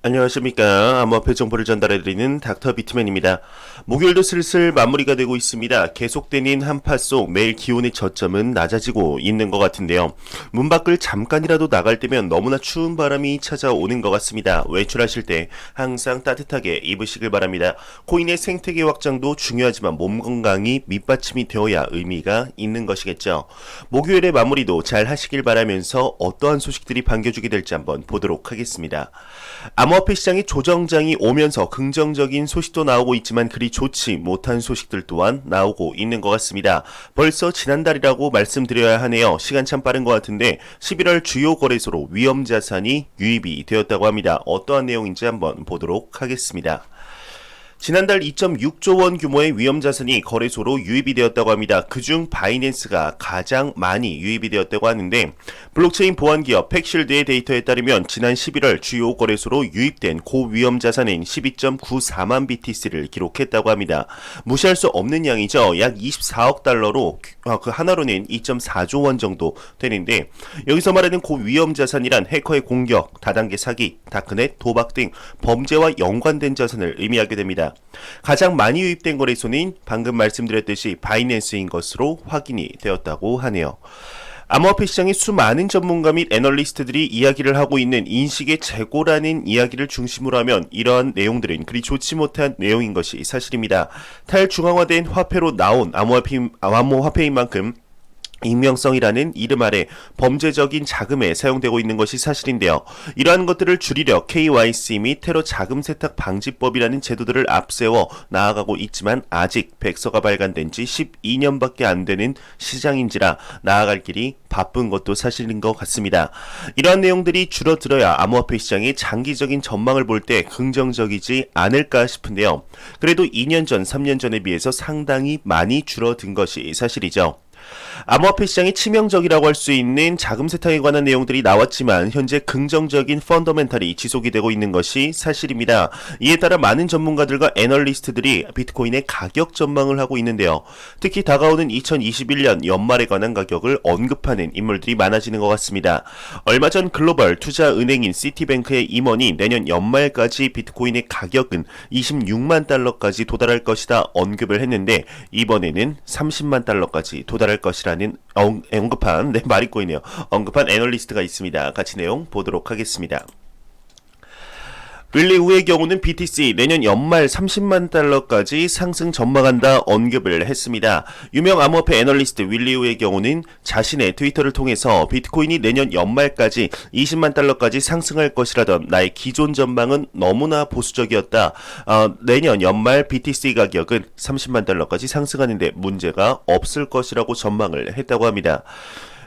안녕하십니까. 암호화폐 정보를 전달해드리는 닥터 비트맨입니다. 목요일도 슬슬 마무리가 되고 있습니다. 계속되는 한파 속 매일 기온의 저점은 낮아지고 있는 것 같은데요. 문 밖을 잠깐이라도 나갈 때면 너무나 추운 바람이 찾아오는 것 같습니다. 외출하실 때 항상 따뜻하게 입으시길 바랍니다. 코인의 생태계 확장도 중요하지만 몸 건강이 밑받침이 되어야 의미가 있는 것이겠죠. 목요일의 마무리도 잘 하시길 바라면서 어떠한 소식들이 반겨주게 될지 한번 보도록 하겠습니다. 암호화폐 시장의 조정장이 오면서 긍정적인 소식도 나오고 있지만 그리 좋지 못한 소식들 또한 나오고 있는 것 같습니다. 벌써 지난달이라고 말씀드려야 하네요. 시간 참 빠른 것 같은데 11월 주요 거래소로 위험자산이 유입이 되었다고 합니다. 어떠한 내용인지 한번 보도록 하겠습니다. 지난달 2.6조 원 규모의 위험자산이 거래소로 유입이 되었다고 합니다. 그중 바이낸스가 가장 많이 유입이 되었다고 하는데 블록체인 보안기업 팩실드의 데이터에 따르면 지난 11월 주요 거래소로 유입된 고위험자산은 12.94만 BTC를 기록했다고 합니다. 무시할 수 없는 양이죠. 약 24억 달러로 그 하나로는 2.4조 원 정도 되는데 여기서 말하는 고위험자산이란 해커의 공격, 다단계 사기, 다크넷, 도박 등 범죄와 연관된 자산을 의미하게 됩니다. 가장 많이 유입된 거래소는 방금 말씀드렸듯이 바이낸스인 것으로 확인이 되었다고 하네요. 암호화폐 시장의 수많은 전문가 및 애널리스트들이 이야기를 하고 있는 인식의 재고라는 이야기를 중심으로 하면 이러한 내용들은 그리 좋지 못한 내용인 것이 사실입니다. 탈중앙화된 화폐로 나온 암호화폐인 만큼 익명성이라는 이름 아래 범죄적인 자금에 사용되고 있는 것이 사실인데요. 이러한 것들을 줄이려 KYC 및 테러 자금 세탁 방지법이라는 제도들을 앞세워 나아가고 있지만 아직 백서가 발간된 지 12년밖에 안 되는 시장인지라 나아갈 길이 바쁜 것도 사실인 것 같습니다. 이러한 내용들이 줄어들어야 암호화폐 시장의 장기적인 전망을 볼 때 긍정적이지 않을까 싶은데요. 그래도 2년 전, 3년 전에 비해서 상당히 많이 줄어든 것이 사실이죠. 암호화폐 시장이 치명적이라고 할 수 있는 자금 세탁에 관한 내용들이 나왔지만 현재 긍정적인 펀더멘탈이 지속이 되고 있는 것이 사실입니다. 이에 따라 많은 전문가들과 애널리스트들이 비트코인의 가격 전망을 하고 있는데요. 특히 다가오는 2021년 연말에 관한 가격을 언급하는 인물들이 많아지는 것 같습니다. 얼마 전 글로벌 투자은행인 시티뱅크의 임원이 내년 연말까지 비트코인의 가격은 26만 달러까지 도달할 것이다 언급을 했는데 이번에는 30만 달러까지 도달할 것이라는 언급한 말이 꼬이네요. 언급한 애널리스트가 있습니다. 같이 내용 보도록 하겠습니다. 윌리 우의 경우는 BTC 내년 연말 30만 달러까지 상승 전망한다 언급을 했습니다. 유명 암호화폐 애널리스트 윌리 우의 경우는 자신의 트위터를 통해서 비트코인이 내년 연말까지 20만 달러까지 상승할 것이라던 나의 기존 전망은 너무나 보수적이었다. 내년 연말 BTC 가격은 30만 달러까지 상승하는데 문제가 없을 것이라고 전망을 했다고 합니다.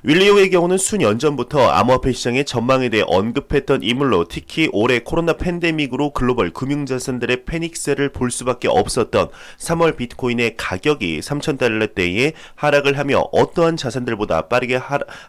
윌리오의 경우는 수년 전부터 암호화폐 시장의 전망에 대해 언급했던 인물로 특히 올해 코로나 팬데믹으로 글로벌 금융자산들의 패닉세를 볼 수밖에 없었던 3월 비트코인의 가격이 3,000달러대에 하락을 하며 어떠한 자산들보다 빠르게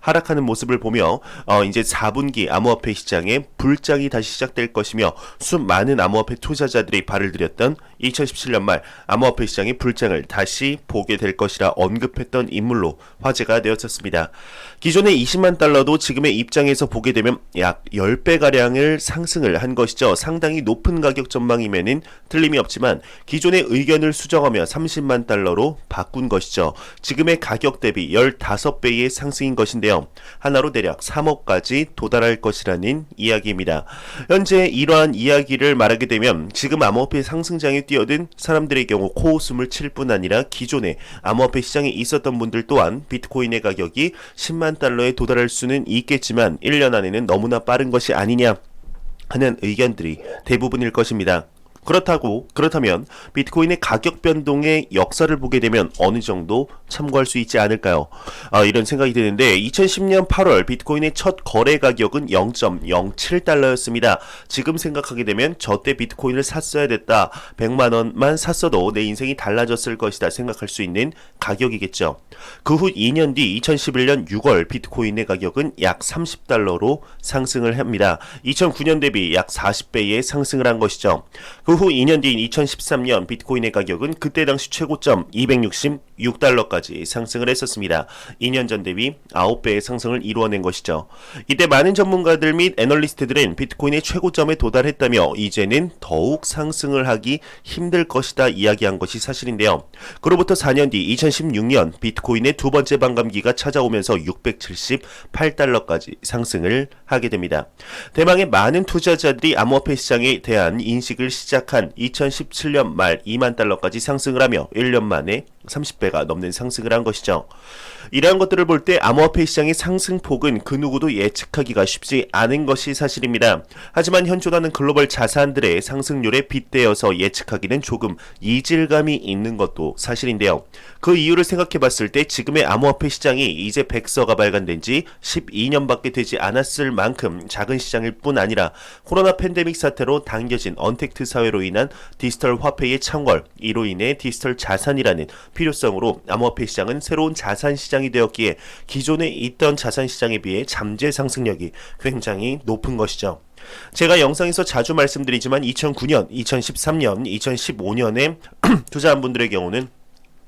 하락하는 모습을 보며 이제 4분기 암호화폐 시장에 불장이 다시 시작될 것이며 수많은 암호화폐 투자자들이 발을 들였던 2017년 말 암호화폐 시장의 불장을 다시 보게 될 것이라 언급했던 인물로 화제가 되었었습니다. 기존의 20만 달러도 지금의 입장에서 보게 되면 약 10배가량을 상승을 한 것이죠. 상당히 높은 가격 전망이면은 틀림이 없지만 기존의 의견을 수정하며 30만 달러로 바꾼 것이죠. 지금의 가격 대비 15배의 상승인 것인데요. 하나로 대략 3억까지 도달할 것이라는 이야기입니다. 현재 이러한 이야기를 말하게 되면 지금 암호화폐 상승장에 뛰어든 사람들의 경우 코웃음을 칠 뿐 아니라 기존의 암호화폐 시장에 있었던 분들 또한 비트코인의 가격이 10만 달러에 도달할 수는 있겠지만 1년 안에는 너무나 빠른 것이 아니냐 하는 의견들이 대부분일 것입니다. 그렇다면 비트코인의 가격 변동의 역사를 보게 되면 어느 정도 참고할 수 있지 않을까요? 이런 생각이 드는데 2010년 8월 비트코인의 첫 거래 가격은 0.07달러였습니다. 지금 생각하게 되면 저때 비트코인을 샀어야 됐다. 100만 원만 샀어도 내 인생이 달라졌을 것이다 생각할 수 있는 가격이겠죠. 그 후 2년 뒤 2011년 6월 비트코인의 가격은 약 30달러로 상승을 합니다. 2009년 대비 약 40배의 상승을 한 것이죠. 그 후 2년 뒤인 2013년 비트코인의 가격은 그때 당시 최고점 260 6달러까지 상승을 했었습니다. 2년 전 대비 9배의 상승을 이루어낸 것이죠. 이때 많은 전문가들 및 애널리스트들은 비트코인의 최고점에 도달했다며 이제는 더욱 상승을 하기 힘들 것이다 이야기한 것이 사실인데요. 그로부터 4년 뒤 2016년 비트코인의 두 번째 반감기가 찾아오면서 678달러까지 상승을 하게 됩니다. 대망의 많은 투자자들이 암호화폐 시장에 대한 인식을 시작한 2017년 말 2만 달러까지 상승을 하며 1년 만에 30배가 넘는 상승을 한 것이죠. 이러한 것들을 볼 때 암호화폐 시장의 상승폭은 그 누구도 예측하기가 쉽지 않은 것이 사실입니다. 하지만 현존하는 글로벌 자산들의 상승률에 빗대어서 예측하기는 조금 이질감이 있는 것도 사실인데요. 그 이유를 생각해 봤을 때 지금의 암호화폐 시장이 이제 백서가 발간된 지 12년밖에 되지 않았을 만큼 작은 시장일 뿐 아니라 코로나 팬데믹 사태로 당겨진 언택트 사회로 인한 디지털 화폐의 창궐, 이로 인해 디지털 자산이라는 필요성으로 암호화폐 시장은 새로운 자산 시장이 되었기에 기존에 있던 자산 시장에 비해 잠재 상승력이 굉장히 높은 것이죠. 제가 영상에서 자주 말씀드리지만 2009년, 2013년, 2015년에 투자한 분들의 경우는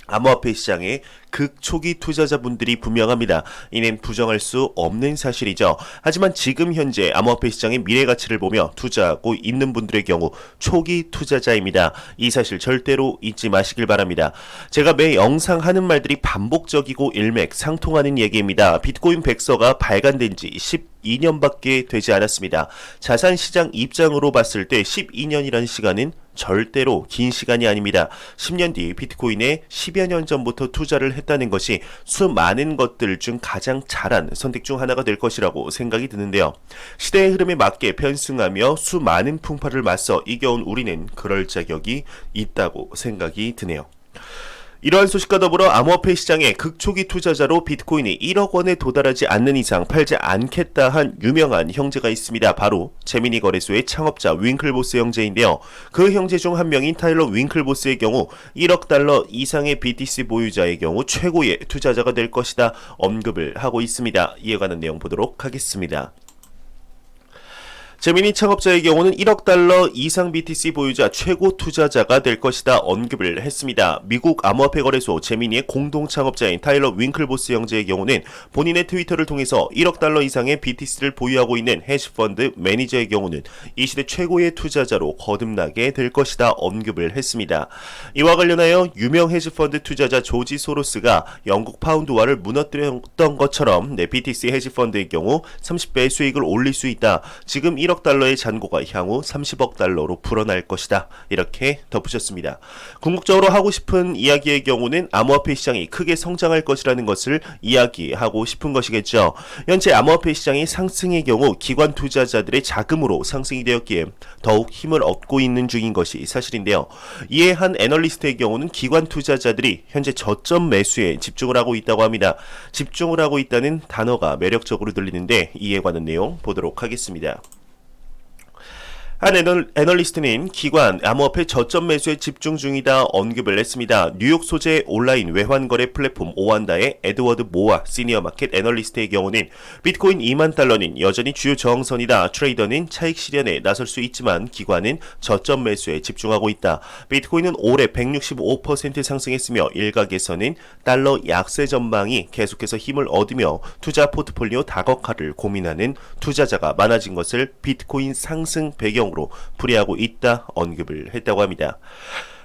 암호화폐 시장에 극초기 투자자분들이 분명합니다. 이는 부정할 수 없는 사실이죠. 하지만 지금 현재 암호화폐 시장의 미래 가치를 보며 투자하고 있는 분들의 경우 초기 투자자입니다. 이 사실 절대로 잊지 마시길 바랍니다. 제가 매 영상 하는 말들이 반복적이고 일맥상통하는 얘기입니다. 비트코인 백서가 발간된 지 12년밖에 되지 않았습니다. 자산시장 입장으로 봤을 때 12년이라는 시간은 절대로 긴 시간이 아닙니다. 10년 뒤 비트코인에 10여 년 전부터 투자를 했다는 것이 수많은 것들 중 가장 잘한 선택 중 하나가 될 것이라고 생각이 드는데요. 시대의 흐름에 맞게 편승하며 수많은 풍파를 맞서 이겨온 우리는 그럴 자격이 있다고 생각이 드네요. 이러한 소식과 더불어 암호화폐 시장의 극초기 투자자로 비트코인이 1억 원에 도달하지 않는 이상 팔지 않겠다 한 유명한 형제가 있습니다. 바로 제미니 거래소의 창업자 윙클보스 형제인데요. 그 형제 중 한 명인 타일러 윙클보스의 경우 1억 달러 이상의 BTC 보유자의 경우 최고의 투자자가 될 것이다 언급을 하고 있습니다. 이에 관한 내용 보도록 하겠습니다. 제미니 창업자의 경우는 1억 달러 이상 BTC 보유자 최고 투자자가 될 것이다 언급을 했습니다. 미국 암호화폐 거래소 제미니의 공동 창업자인 타일러 윙클보스 형제의 경우는 본인의 트위터를 통해서 1억 달러 이상의 BTC를 보유하고 있는 헤지펀드 매니저의 경우는 이 시대 최고의 투자자로 거듭나게 될 것이다 언급을 했습니다. 이와 관련하여 유명 헤지펀드 투자자 조지 소로스가 영국 파운드화를 무너뜨렸던 것처럼 BTC 헤지펀드의 경우 30배의 수익을 올릴 수 있다. 지금 1억 달러의 잔고가 향후 30억 달러로 불어날 것이다. 이렇게 덧붙였습니다. 궁극적으로 하고 싶은 이야기의 경우는 암호화폐 시장이 크게 성장할 것이라는 것을 이야기하고 싶은 것이겠죠. 현재 암호화폐 시장이 상승의 경우 기관 투자자들의 자금으로 상승이 되었기에 더욱 힘을 얻고 있는 중인 것이 사실인데요. 이에 한 애널리스트의 경우는 기관 투자자들이 현재 저점 매수에 집중을 하고 있다고 합니다. 집중을 하고 있다는 단어가 매력적으로 들리는데 이에 관한 내용 보도록 하겠습니다. 한 애널리스트는 기관 암호화폐 저점 매수에 집중 중이다 언급을 했습니다. 뉴욕 소재 온라인 외환거래 플랫폼 오한다의 에드워드 모아 시니어 마켓 애널리스트의 경우는 비트코인 2만 달러는 여전히 주요 저항선이다. 트레이더는 차익 실현에 나설 수 있지만 기관은 저점 매수에 집중하고 있다. 비트코인은 올해 165% 상승했으며 일각에서는 달러 약세 전망이 계속해서 힘을 얻으며 투자 포트폴리오 다각화를 고민하는 투자자가 많아진 것을 비트코인 상승 배경으로 풀이하고 있다 언급을 했다고 합니다.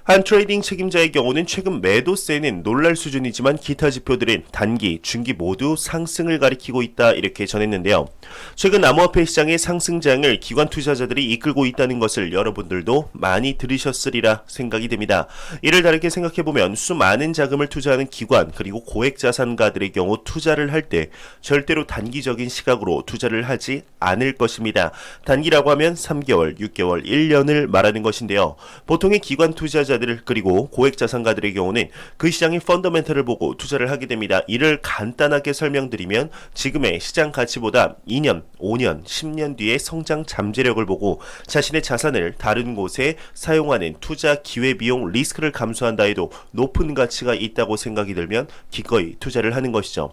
한 트레이딩 책임자의 경우는 최근 매도세는 놀랄 수준이지만 기타 지표들은 단기, 중기 모두 상승을 가리키고 있다 이렇게 전했는데요. 최근 암호화폐 시장의 상승장을 기관 투자자들이 이끌고 있다는 것을 여러분들도 많이 들으셨으리라 생각이 됩니다. 이를 다르게 생각해보면 수많은 자금을 투자하는 기관 그리고 고액자산가들의 경우 투자를 할 때 절대로 단기적인 시각으로 투자를 하지 않을 것입니다. 단기라고 하면 3개월, 6개월, 1년을 말하는 것인데요. 보통의 기관 투자자들 그리고 고액자산가들의 경우는 그 시장의 펀더멘털을 보고 투자를 하게 됩니다. 이를 간단하게 설명드리면 지금의 시장 가치보다 2년, 5년, 10년 뒤의 성장 잠재력을 보고 자신의 자산을 다른 곳에 사용하는 투자 기회비용 리스크를 감수한다 해도 높은 가치가 있다고 생각이 들면 기꺼이 투자를 하는 것이죠.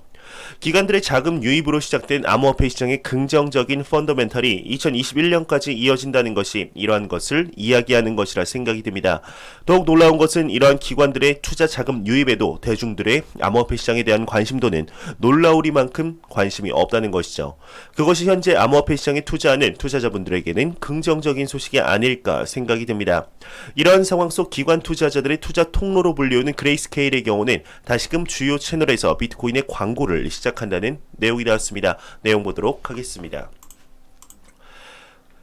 기관들의 자금 유입으로 시작된 암호화폐 시장의 긍정적인 펀더멘털이 2021년까지 이어진다는 것이 이러한 것을 이야기하는 것이라 생각이 듭니다. 더욱 놀라운 것은 이러한 기관들의 투자 자금 유입에도 대중들의 암호화폐 시장에 대한 관심도는 놀라우리만큼 관심이 없다는 것이죠. 그것이 현재 암호화폐 시장에 투자하는 투자자분들에게는 긍정적인 소식이 아닐까 생각이 듭니다. 이러한 상황 속 기관 투자자들의 투자 통로로 불리우는 그레이스케일의 경우는 다시금 주요 채널에서 비트코인의 광고를 시작한다는 내용이 나왔습니다. 내용 보도록 하겠습니다.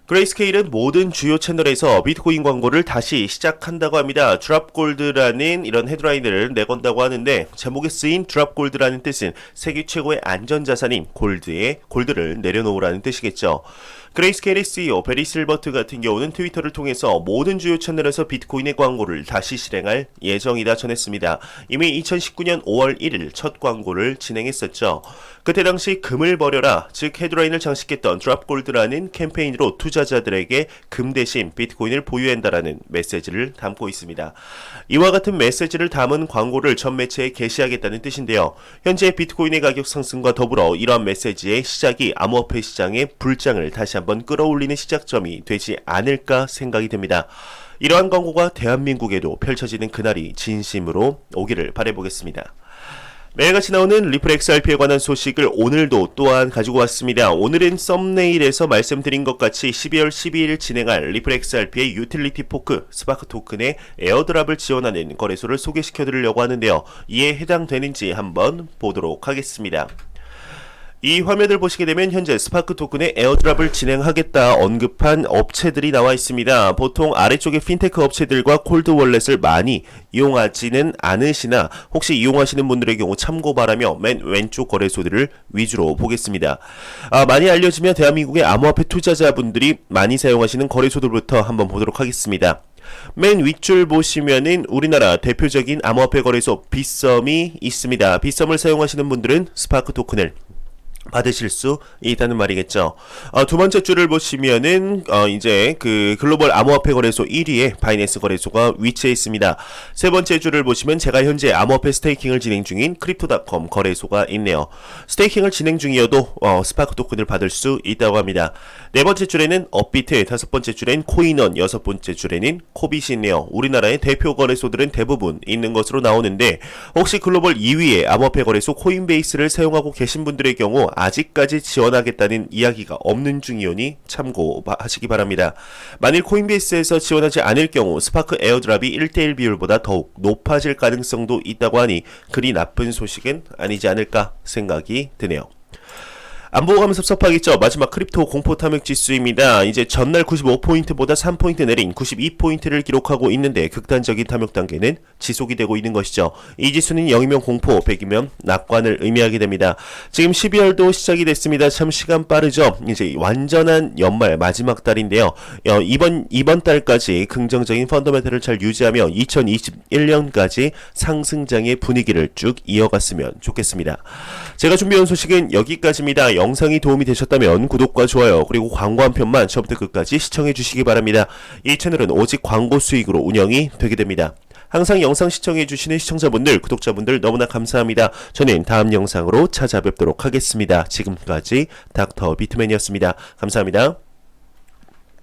그레이스케일은 모든 주요 채널에서 비트코인 광고를 다시 시작한다고 합니다. 드랍골드라는 이런 헤드라인을 내건다고 하는데, 제목에 쓰인 드랍골드라는 뜻은 세계 최고의 안전자산인 골드를 내려놓으라는 뜻이겠죠. 그레이스케일의 CEO 베리 실버트 같은 경우는 트위터를 통해서 모든 주요 채널에서 비트코인의 광고를 다시 실행할 예정이다 전했습니다. 이미 2019년 5월 1일 첫 광고를 진행했었죠. 그때 당시 금을 버려라, 즉 헤드라인을 장식했던 드랍골드라는 캠페인으로 투자자들에게 금 대신 비트코인을 보유한다라는 메시지를 담고 있습니다. 이와 같은 메시지를 담은 광고를 전 매체에 게시하겠다는 뜻인데요. 현재 비트코인의 가격 상승과 더불어 이러한 메시지의 시작이 암호화폐 시장의 불장을 다시 한번 끌어올리는 시작점이 되지 않을까 생각이 듭니다. 이러한 광고가 대한민국에도 펼쳐지는 그날이 진심으로 오기를 바라보겠습니다. 매일같이 나오는 리플 XRP에 관한 소식을 오늘도 또한 가지고 왔습니다. 오늘은 썸네일에서 말씀드린 것 같이 12월 12일 진행할 리플 XRP의 유틸리티 포크 스파크 토큰의 에어드랍을 지원하는 거래소를 소개시켜드리려고 하는데요. 이에 해당되는지 한번 보도록 하겠습니다. 이 화면을 보시게 되면 현재 스파크 토큰의 에어드랍을 진행하겠다 언급한 업체들이 나와 있습니다. 보통 아래쪽에 핀테크 업체들과 콜드 월렛을 많이 이용하지는 않으시나 혹시 이용하시는 분들의 경우 참고 바라며 맨 왼쪽 거래소들을 위주로 보겠습니다. 많이 알려지며 대한민국의 암호화폐 투자자분들이 많이 사용하시는 거래소들부터 한번 보도록 하겠습니다. 맨 윗줄 보시면은 우리나라 대표적인 암호화폐 거래소 빗썸이 있습니다. 빗썸을 사용하시는 분들은 스파크 토큰을 받으실 수 있다는 말이겠죠. 두 번째 줄을 보시면은 이제 그 글로벌 암호화폐 거래소 1위에 바이낸스 거래소가 위치해 있습니다. 세 번째 줄을 보시면 제가 현재 암호화폐 스테이킹을 진행 중인 크립토닷컴 거래소가 있네요. 스테이킹을 진행 중이어도 스파크 토큰을 받을 수 있다고 합니다. 네 번째 줄에는 업비트, 다섯 번째 줄엔 코인원, 여섯 번째 줄에는 코빗이 있네요. 우리나라의 대표 거래소들은 대부분 있는 것으로 나오는데, 혹시 글로벌 2위의 암호화폐 거래소 코인베이스를 사용하고 계신 분들의 경우 아직까지 지원하겠다는 이야기가 없는 중이오니 참고하시기 바랍니다. 만일 코인베이스에서 지원하지 않을 경우 스파크 에어드랍이 1대1 비율보다 더욱 높아질 가능성도 있다고 하니 그리 나쁜 소식은 아니지 않을까 생각이 드네요. 안 보고 가면 섭섭하겠죠. 마지막 크립토 공포 탐욕 지수입니다. 이제 전날 95포인트보다 3포인트 내린 92포인트를 기록하고 있는데, 극단적인 탐욕 단계는 지속이 되고 있는 것이죠. 이 지수는 0이면 공포, 100이면 낙관을 의미하게 됩니다. 지금 12월도 시작이 됐습니다. 참 시간 빠르죠. 이제 완전한 연말 마지막 달인데요. 이번 달까지 긍정적인 펀더멘털을 잘 유지하며 2021년까지 상승장의 분위기를 쭉 이어갔으면 좋겠습니다. 제가 준비한 소식은 여기까지입니다. 영상이 도움이 되셨다면 구독과 좋아요, 그리고 광고 한 편만 처음부터 끝까지 시청해 주시기 바랍니다. 이 채널은 오직 광고 수익으로 운영이 되게 됩니다. 항상 영상 시청해 주시는 시청자분들, 구독자분들 너무나 감사합니다. 저는 다음 영상으로 찾아뵙도록 하겠습니다. 지금까지 닥터 비트맨이었습니다. 감사합니다.